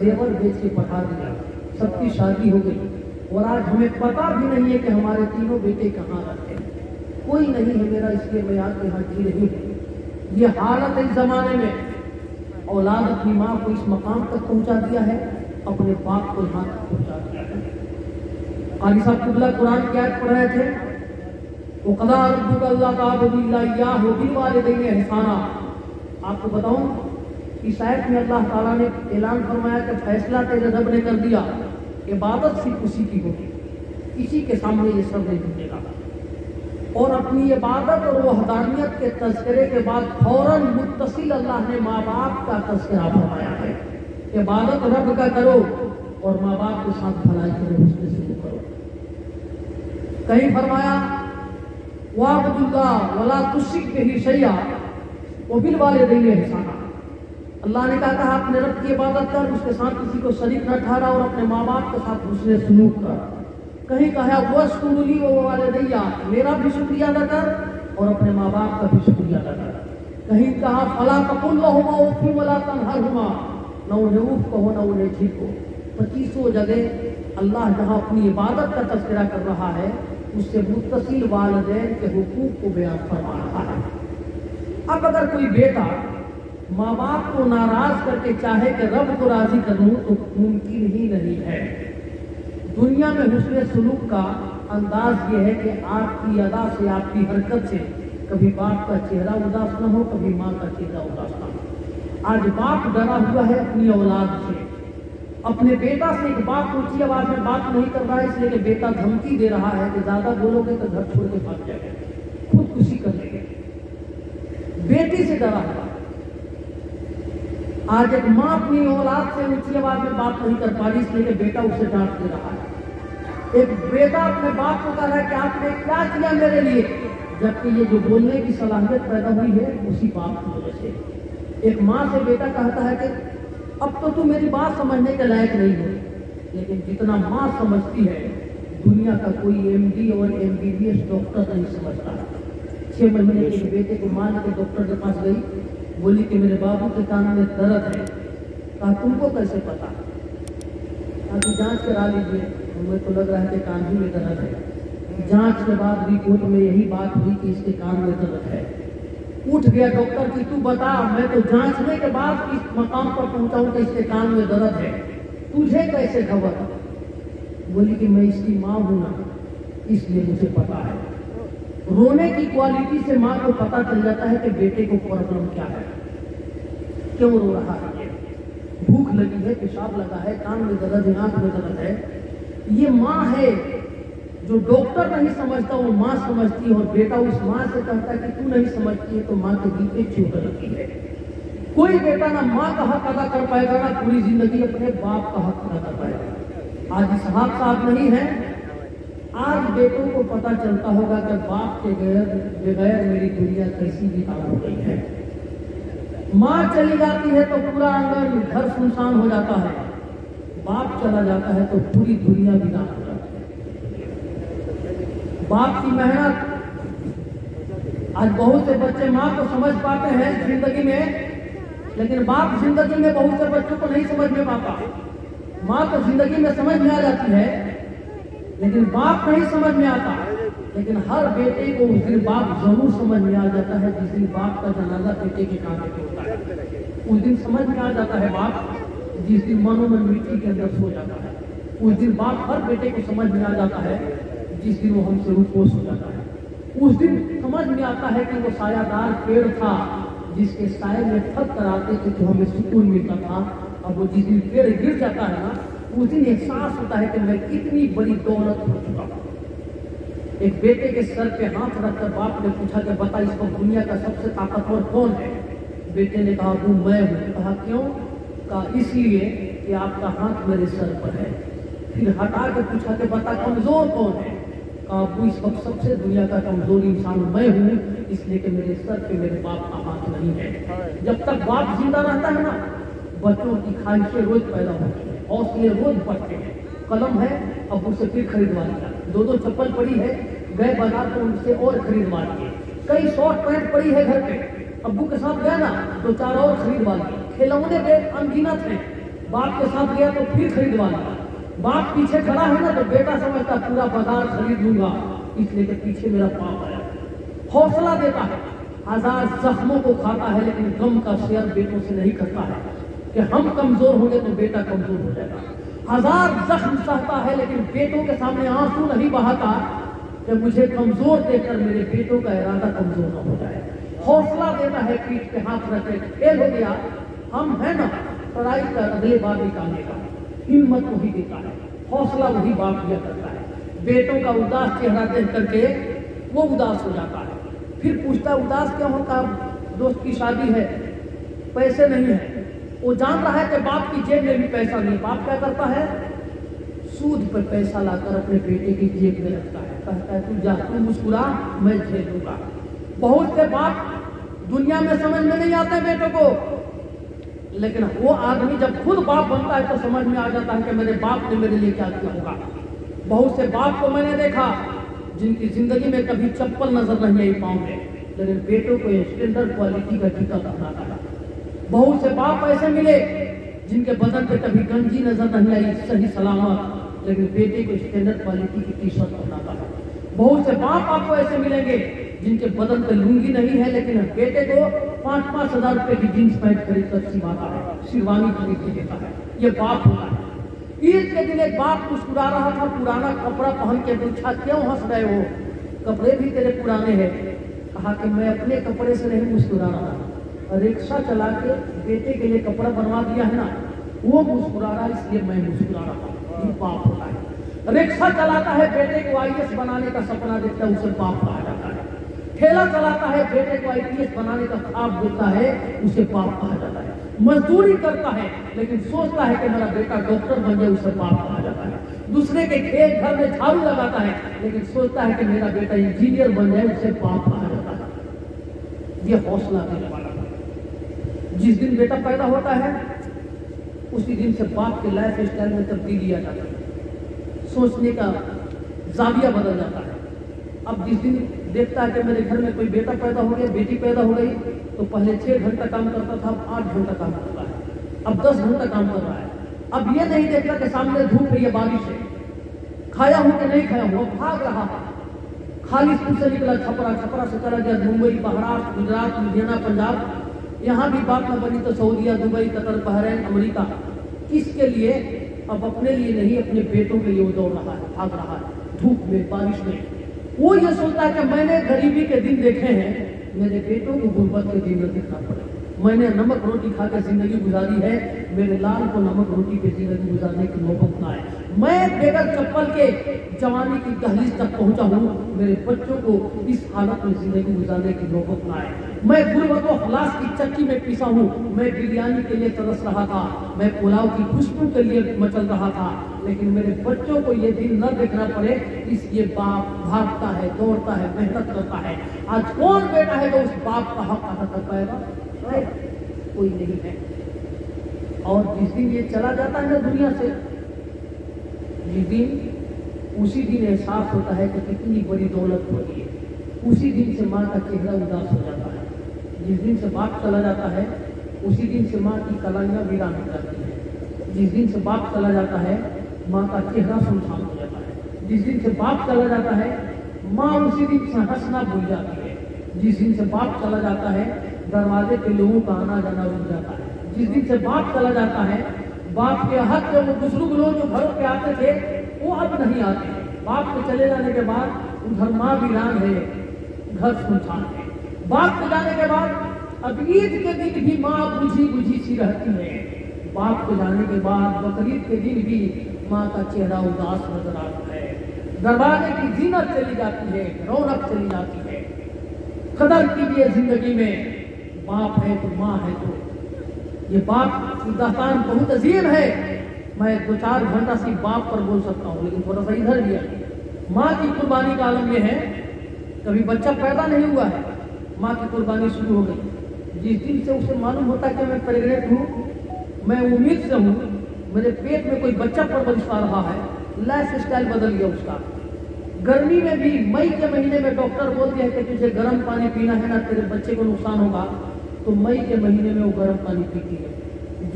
जेवर बेच के पठा दिया, सबकी शादी हो गई और आज हमें पता भी नहीं है कि हमारे तीनों बेटे कहाँ रहते हैं। कोई नहीं है मेरा, इसलिए मैं आपके यहाँ जी रही हूँ। ये हालत इस जमाने में औलाद अपनी माँ को इस मकाम तक पहुँचा दिया है, अपने बाप को यहाँ तक पहुँचा दिया है। कारी साहब कुबला कुरान की आयत पढ़ रहे थे, वो कदा रब्बुका अल्लाह ताबुदू इल्ला हो बिल वालिदैनि इहसाना। आपको बताऊं, इस आयत में अल्लाह ताला ने ऐलान फरमाया कि फैसला तेरे रब ने कर दिया, इबादत सिर्फ उसी की होगी, इसी के सामने ये सब नहीं झुकेगा। और अपनी इबादत और वहदानियत के तज़किरे के बाद फौरन मुत्तसिल अल्लाह ने माँ बाप का तज़किरा फरमाया है। इबादत रब का करो और माँ बाप के साथ भलाई करो, उसमें शुरू करो। कहीं फरमाया वाबुदुल्लाह वला तुश्रिक बिही शैआ व बिल वालिदैनि इहसाना। अल्लाह ने कहा अपने रब की इबादत कर, उसके साथ किसी को शरीक न ठहरा और अपने माँ बाप के साथ उसने सलूक कर। कहीं कहा वस्कुरुली व वालिदैया, मेरा भी शुक्रिया अदा कर और अपने माँ बाप का भी शुक्रिया अदा कर। कहीं कहा फला तकुल लहुमा उफ़्फ़िन वला तनहरहुमा, न उन्हें उफ़ कहो न उन्हें छीको। 25 जगह अल्लाह जहाँ अपनी इबादत का तज़किरा कर रहा है, उससे मुत्तसिल वालिदैन के हुकूक को बयान फरमा रहा है। अब अगर कोई बेटा माँ बाप को नाराज करके चाहे कि रब को राजी कर लूं तो मुमकिन ही नहीं है। दुनिया में हुस्न सुलूक का अंदाज ये है कि आपकी अदा से, आपकी हरकत से कभी बाप का चेहरा उदास न हो, कभी माँ का चेहरा उदास न हो। आज बाप डरा हुआ है अपनी औलाद से, अपने बेटा से एक बाप ऊंची आवाज में बात नहीं कर रहा है, इसलिए कि बेटा धमकी दे रहा है कि ज्यादा बोलोगे तो घर छोड़ के भाग जाएगा, खुदकुशी कर लेंगे। बेटी से डरा हुआ। आज एक माँ अपनी औलाद से ऊंची आवाज में बात नहीं कर पा रही, इसलिए कि बेटा उसे डांट दे रहा है। एक बेटा अपने बाप को कह रहा है कि आपने क्या किया मेरे लिए, जबकि ये जो बोलने की सलाहियत पैदा हुई है उसी बाप की वजह से। एक माँ से बेटा कहता है कि अब तो तू मेरी बात समझने के लायक नहीं हो, लेकिन जितना माँ समझती है दुनिया का कोई MD और MBBS डॉक्टर नहीं समझता। 6 महीने के बेटे को माँ के डॉक्टर के पास गई, बोली कि मेरे बाबू के कान में दर्द है। कहा तुमको कैसे पता? कहा जांच करा लीजिए, मुझे तो लग रहा है कि कान ही में दर्द है। जांच के बाद रिपोर्ट में यही बात हुई कि इसके कान में दर्द है। उठ गया डॉक्टर कि तू बता, मैं तो जांचने के बाद इस मकाम पर पहुंचा हूं कि इसके कान में दर्द है, तुझे कैसे खबर? बोली कि मैं इसकी माँ हूं ना, इसलिए मुझे पता है। रोने की क्वालिटी से माँ को पता चल जाता है कि बेटे को प्रॉब्लम क्या है, क्यों रो रहा है। भूख लगी है, पेशाब लगा है, कान में दर्द है, आंख में दर्द है। ये माँ है। जो डॉक्टर नहीं समझता वो माँ समझती है, और बेटा उस माँ से कहता है कि तू नहीं समझती है, तो माँ के दिल पे चुभ लगती है। कोई बेटा ना माँ का हक अदा कर पाएगा, ना पूरी जिंदगी अपने बाप का हक अदा कर पाएगा। आज इसहाक साहब नहीं है, आज बेटों को पता चलता होगा कि बाप के बगैर मेरी दुनिया कैसी भी हो गई है। माँ चली जाती है तो पूरा आंगन घर सुनसान हो जाता है, बाप चला जाता है तो पूरी दुनिया विरान हो जाती है। बाप की मेहनत, आज बहुत से बच्चे माँ को समझ पाते हैं जिंदगी में, लेकिन बाप जिंदगी में बहुत से बच्चों को नहीं समझ में पाता। माँ तो जिंदगी में समझ में आ जाती है, लेकिन बाप नहीं समझ में आता। लेकिन हर बेटे को उस दिन बाप जरूर समझ में आ जाता है, जिस दिन बाप का जनाजा बेटे के कांधे पे होता है। उस दिन समझ में आ जाता है बाप, जिस दिन मनोमन मिट्टी के अंदर सो जाता है। उस दिन बाप हर बेटे को समझ में आ जाता है, जिस दिन वो हमसे रूपोश हो जाता है। उस दिन समझ में आता है कि वो सायादार पेड़ था, जिसके साए में फट कराते थे तो हमें सुकून मिलता था। अब वो जिस दिन पेड़ गिर जाता है ना, उस दिन एहसास होता है कि मैं कितनी बड़ी दौलत हो चुका हूं। एक बेटे के सर पे हाथ रखकर बाप ने पूछा कि बता इस वक्त दुनिया का सबसे ताकतवर कौन है? बेटे ने कहा वो मैं हूं। कहा क्यों? कहा इसलिए कि आपका हाथ मेरे सर पर है। फिर हटा के पूछा कि बता कमजोर कौन है? कहा वो इस वक्त सबसे दुनिया का कमजोर इंसान मैं हूं, इसलिए कि मेरे सर पे मेरे बाप का हाथ नहीं है। जब तक बाप जिंदा रहता है ना, बच्चों की ख्वाहिशें रोज पैदा होती है, हौसले रोज बढ़ते हैं। कलम है, अब उसे फिर खरीदवा लिया। 2 चप्पल पड़ी है, गए बाजार तो उनसे और खरीदवा लिए। कई शॉर्ट पैंट पड़ी है घर पे, अब्बू के साथ गया ना तो 4 और खरीदवा लिए। खिलौने पे अनगिनत हैं, बाप के साथ गया तो फिर खरीदवा लिया। बाप पीछे खड़ा है ना तो बेटा समझता पूरा बाजार खरीद लूंगा, इसलिए कि पीछे मेरा बाप आया। हौसला देता है, हजार जख्मों को खाता है, लेकिन गम का शेयर बेटों से नहीं करता है कि हम कमजोर होंगे तो बेटा कमजोर हो जाएगा। हजार जख्म सहता है, लेकिन बेटों के सामने आंसू नहीं बहाता कि मुझे कमजोर देखकर मेरे बेटों का इरादा कमजोर न हो जाए। हौसला देता है, पीठ पे हाथ रखे, फेल हो गया हम है ना, पढ़ाई का अगले बार निकालने का हिम्मत वही देता है, हौसला वही बाप दिया करता है। बेटों का उदास चेहरा देख करके वो उदास हो जाता है, फिर पूछता उदास क्यों होता, दोस्त की शादी है, पैसे नहीं है। वो जान रहा है कि बाप की जेब में भी पैसा नहीं। बाप क्या करता है, सूद पर पैसा लाकर अपने बेटे की जेब में रखता है, कहता है तू जा, तू मुस्कुरा, मैं झेल लूंगा। बहुत से बाप दुनिया में समझ में नहीं आते बेटों को, लेकिन वो आदमी जब खुद बाप बनता है तो समझ में आ जाता है कि मेरे बाप ने मेरे लिए क्या किया होगा। बहुत से बाप को मैंने देखा जिनकी जिंदगी में कभी चप्पल नजर नहीं आई पाँव में, लेकिन बेटों को स्टैंडर्ड क्वालिटी का जूता पहना था। बहुत से बाप ऐसे मिले जिनके बदन पे कभी गंजी नजर नहीं आई सही सलामत, लेकिन बेटे को स्टैंडर्ड क्वालिटी की टी शर्ट पहना था। बहुत से बाप आपको ऐसे मिलेंगे जिनके बदन पे लुंगी नहीं है, लेकिन बेटे को 5-5 हजार रुपए की जींस पैंट खरीद कर सिवाता है, शेरवानी खरीद के देता है। ये बाप होता है। ईद के दिन एक बाप मुस्कुरा रहा था, पुराना कपड़ा पहन के पूछा क्यों हंस रहे हो, कपड़े भी तेरे पुराने हैं। कहा कि मैं अपने कपड़े से नहीं मुस्कुरा रहा, रिक्शा चला के बेटे के लिए कपड़ा बनवा दिया है ना, वो मुस्कुरा रहा इसलिए मैं मुस्कुरा रहा। ये बाप होता है। रिक्शा चलाता है, बेटे को IAS बनाने का सपना देखता है, उसे बाप कहा जाता है। ठेला चलाता है, बेटे को IPS बनाने का ख्वाब देखता है, उसे बाप कहा जाता है। मजदूरी करता है लेकिन सोचता है कि मेरा बेटा डॉक्टर बन जाए, उसे बाप कहा जाता है। दूसरे के खेत घर में झाड़ू लगाता है लेकिन सोचता है कि मेरा बेटा इंजीनियर बन जाए, उसे बाप कहा जाता है। ये हौसला देने वाला है। जिस दिन बेटा पैदा होता है उसी दिन से बाप के लाइफ स्टाइल में तब्दीली आ जाती है, सोचने का जाविया बदल जाता है। अब जिस दिन देखता है कि मेरे घर में कोई बेटा पैदा हो गया, बेटी पैदा हो गई, तो पहले 6 घंटा काम करता था, अब 8 घंटा काम करता है, अब 10 घंटा काम कर रहा है। अब ये नहीं देखता कि सामने धूप है या बारिश है, खाया हूं कि नहीं खाया हूं, भाग रहा था। खाली स्कूल से निकला छपरा, छपरा से चला गया मुंबई, महाराष्ट्र, गुजरात, लुधियाना, पंजाब, यहाँ भी बात न बनी तो सऊदीया, दुबई, कतर, बहरीन, अमेरिका। किसके लिए? अब अपने लिए नहीं, अपने बेटों के लिए वो दौड़ रहा है, भाग रहा है, धूप में, बारिश में। वो ये सोचता है कि मैंने गरीबी के दिन देखे हैं, मेरे बेटों को गुर्बत के दिन न दिखना पड़े। मैंने नमक रोटी खाकर जिंदगी गुजारी है, मेरे लाल को नमक रोटी पे जिंदगी गुजारने की नौबत ना आए। मैं बेगर चप्पल के जवानी की दहलीज तक पहुंचा हूं, मेरे बच्चों को इस हालत में जिंदगी गुजारने की नौबत ना आए। मैं गुर्बत व खलास की चक्की में पिसा हूं, मैं बिरयानी के लिए तरस रहा था, मैं पुलाव की खुशबू के लिए मचल रहा था, लेकिन मेरे बच्चों को ये दिन न देखना पड़े, इसलिए बाप भागता है, दौड़ता है, मेहनत करता है। आज कौन बेटा है जो उस बाप का हक अदा कर पाएगा? कोई नहीं है। और जिस दिन ये चला जाता है ना दुनिया से, जिस दिन, उसी दिन एहसास होता है कि कितनी बड़ी दौलत होती है। उसी दिन से माँ का चेहरा उदास हो जाता है। जिस दिन से बाप चला जाता है उसी दिन से माँ की कलाइयाँ वीरान हो जाती है। जिस दिन से बाप चला जाता है माँ का चेहरा सुनसान हो जाता है। जिस दिन से बाप चला जाता है माँ उसी दिन से हंसना भूल जाती है। जिस दिन से बाप चला जाता है दरवाजे पे लोगों का आना जाना रुक जाता है। जिस दिन से बाप चला जाता है, बाप के हक के वो बुजुर्ग लोग जो घरों पे आते थे वो अब नहीं आते। बाप के चले जाने के बाद उधर माँ वीरान है, घर सुनसान है। बाप के जाने के बाद अब ईद के दिन भी माँ बुझी बुझी सी रहती है। बाप के जाने के बाद बकरीद के दिन भी माँ का चेहरा उदास नजर आता है। दरवाजे की जीनत चली जाती है, रौनक चली जाती है। कदर कीजिए जिंदगी में, बाप है तो माँ है तो। ये बाप की दास्तान बहुत अजीम है। मैं 2-4 घंटा से बाप पर बोल सकता हूँ, लेकिन थोड़ा सा इधर भी है। माँ की कुर्बानी का आलम यह है, कभी बच्चा पैदा नहीं हुआ है, माँ की कुर्बानी शुरू हो गई। जिस दिन से उसे मालूम होता है कि मैं प्रेग्नेंट हूँ, मैं उम्मीद से हूँ, मेरे पेट में कोई बच्चा परवरिश पा रहा है, लाइफ स्टाइल बदल गया उसका। गर्मी में भी मई के महीने में डॉक्टर बोलते हैं कि तुझे गर्म पानी पीना है ना, तेरे बच्चे को नुकसान होगा, तो मई के महीने में वो गर्म पानी पीती है।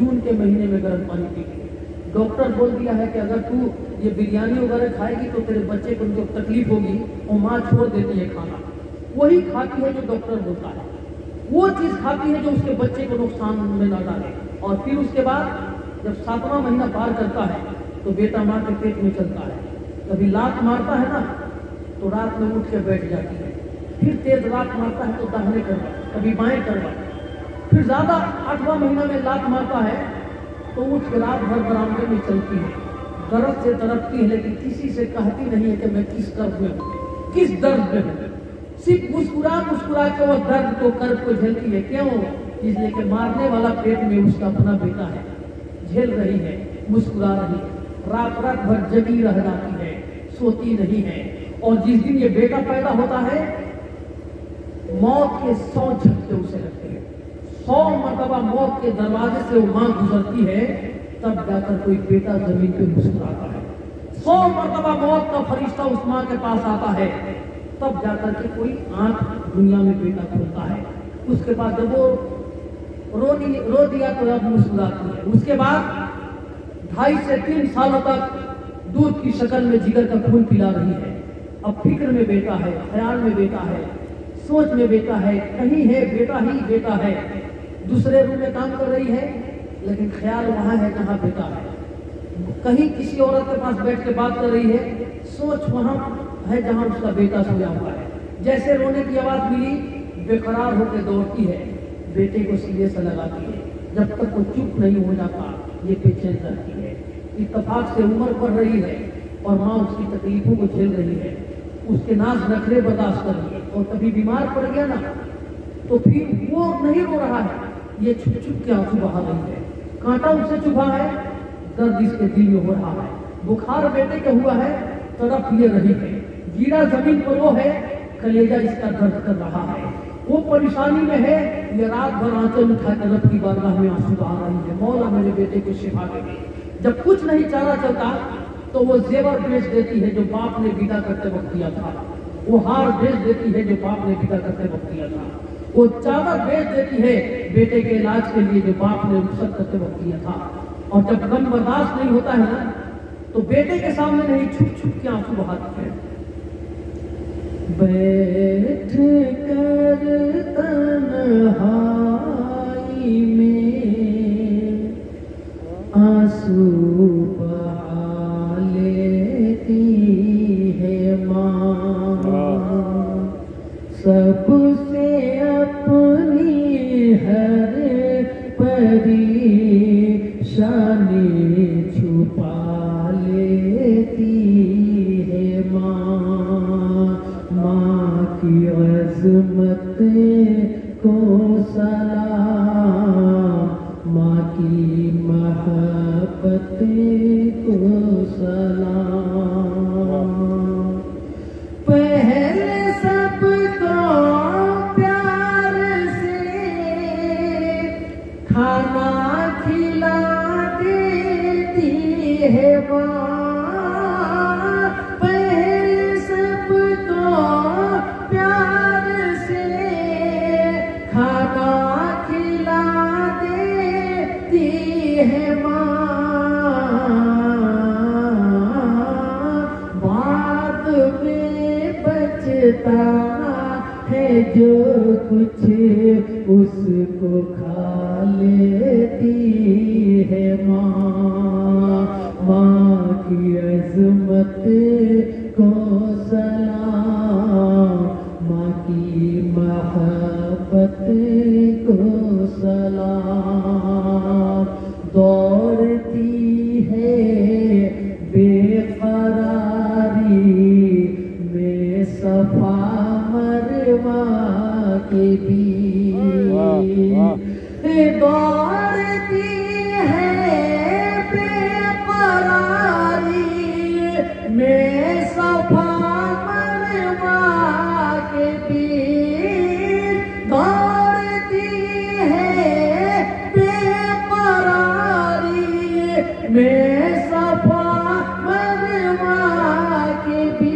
जून के महीने में गर्म पानी पीती है। डॉक्टर बोल दिया है कि अगर तू ये बिरयानी वगैरह खाएगी तो तेरे बच्चे को जो तकलीफ होगी, और माँ छोड़ देती है खाना, वही खाती है जो डॉक्टर बोलता है, वो चीज़ खाती है जो उसके बच्चे को नुकसान में न डाले। और फिर उसके बाद जब 7वां महीना पार करता है तो बेटा माँ के पेट में चलता है। कभी लात मारता है ना तो रात में उठ के बैठ जाती है, फिर तेज लात मारता है तो दाहिने करवा, कभी बाएं करवा, फिर ज्यादा 8वां महीना में लात मारता है तो उठ के रात भर बरामदे में चलती है, दर्द से तड़पती है, लेकिन किसी से कहती नहीं है कि मैं किस कर्ज में हूँ, किस दर्द में हूँ। सिर्फ मुस्कुरा मुस्कुरा के वो दर्द को, कर्ज को झेलती है। क्यों? इसलिए कि मारने वाला पेट में उसका अपना बेटा है, झेल रही है, मुस्कुरा रही है, रात रात भर जगी रह जाती है, सोती नहीं है। और जिस दिन ये बेटा पैदा होता है, मौत के 100 झटके उसे लगते हैं, 100 मरतबा मौत के दरवाजे से वो मां गुजरती है, तब जाकर कोई बेटा जमीन पे मुस्कुराता है। 100 मरतबा मौत का फरिश्ता उस मां के पास आता है, तब जाकर के कोई आंख दुनिया में बेटा खोलता है। उसके बाद जब वो रो दिया तो अब मुस्कुराती है। उसके बाद 2.5 से 3 सालों तक दूध की शक्ल में जिगर का खून पिला रही है। अब फिक्र में बेटा है, ख्याल में बेटा है, सोच में बेटा है, कहीं है बेटा ही बेटा है। दूसरे रूम में काम कर रही है, लेकिन ख्याल वहां है जहां बेटा है। कहीं किसी औरत के पास बैठ के बात कर रही है, सोच वहां है जहां उसका बेटा सोया हुआ है। जैसे रोने की आवाज मिली, बेकरार होकर दौड़ती है, बेटे को सीधे से लगाती है। जब तक वो चुप नहीं हो जाता, ये बेचैन रहती है। इत्तेफाक से उम्र बढ़ रही है और माँ उसकी तकलीफों को झेल रही है, उसके नाज नखरे बर्दाश्त कर रही है। और कभी बीमार पड़ गया ना तो फिर वो नहीं रो रहा है, ये छुप छुप के आंसू बहा रही है। कांटा उसे चुभा है, दर्द इसके दिल में हो रहा है। बुखार बेटे का हुआ है, तड़प ये रही है। गिरा जमीन पर वो है, कलेजा इसका दर्द कर रहा है। वो परेशानी में है, ये रात भर आंचल उठा कर रब की बारगाह में आंसू बहा रही है, मौला मेरे बेटे को शिफा दे। जब कुछ नहीं चारा चलता तो वो जेवर बेच देती है जो बाप ने विदा करते वक्त दिया था, वो हार बेच देती है जो बाप ने विदा करते वक्त दिया था, वो चादर बेच देती है बेटे के इलाज के लिए जो बाप ने रुखसत करते वक्त दिया था। और जब गम बर्दाश्त नहीं होता है ना तो बेटे के सामने नहीं, छुप छुप के आंसू बहाती है। बैठ कर तन्हाई में आंसू बहा लेती है माँ, सबसे अपनी हर परेशानी छुपा लेती है माँ। माँ की अज़मत को सलाम, माँ की मोहब्बत को सलाम। पहले सबको प्यार से खाना खिला देती है माँ, पहले सबको प्यार से खाना खिला देती है माँ। बाद में बचता है जो कुछ उसको खा लेती है माँ। माँ की अज़मत को सलाम, माँ की मोहब्बत को सलाम। दौड़ती है बेकरारी में सफा मरवा के बीच, दौड़ती है बेकरारी में सफा मरवा के बीच, दौड़ती है बेकरारी में सफा मरवा के बीच।